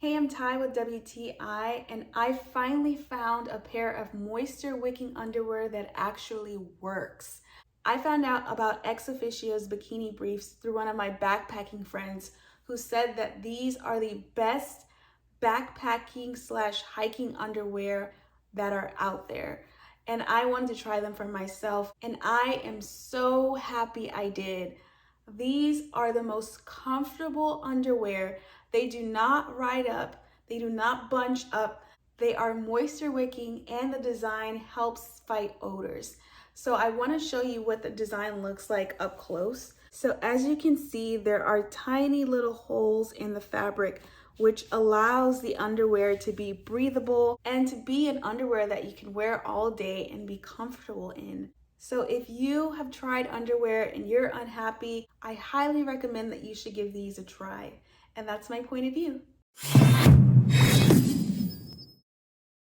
Hey, I'm Ty with WTI, and I finally found a pair of moisture-wicking underwear that actually works. I found out about ExOfficio's bikini briefs through one of my backpacking friends who said that these are the best backpacking slash hiking underwear that are out there. And I wanted to try them for myself, and I am so happy I did. These are the most comfortable underwear. They do not ride up, they do not bunch up, they are moisture wicking, and the design helps fight odors. So I want to show you what the design looks like up close. So as you can see, there are tiny little holes in the fabric, which allows the underwear to be breathable and to be an underwear that you can wear all day and be comfortable in. So if you have tried underwear and you're unhappy, I highly recommend that you should give these a try. And that's my point of view.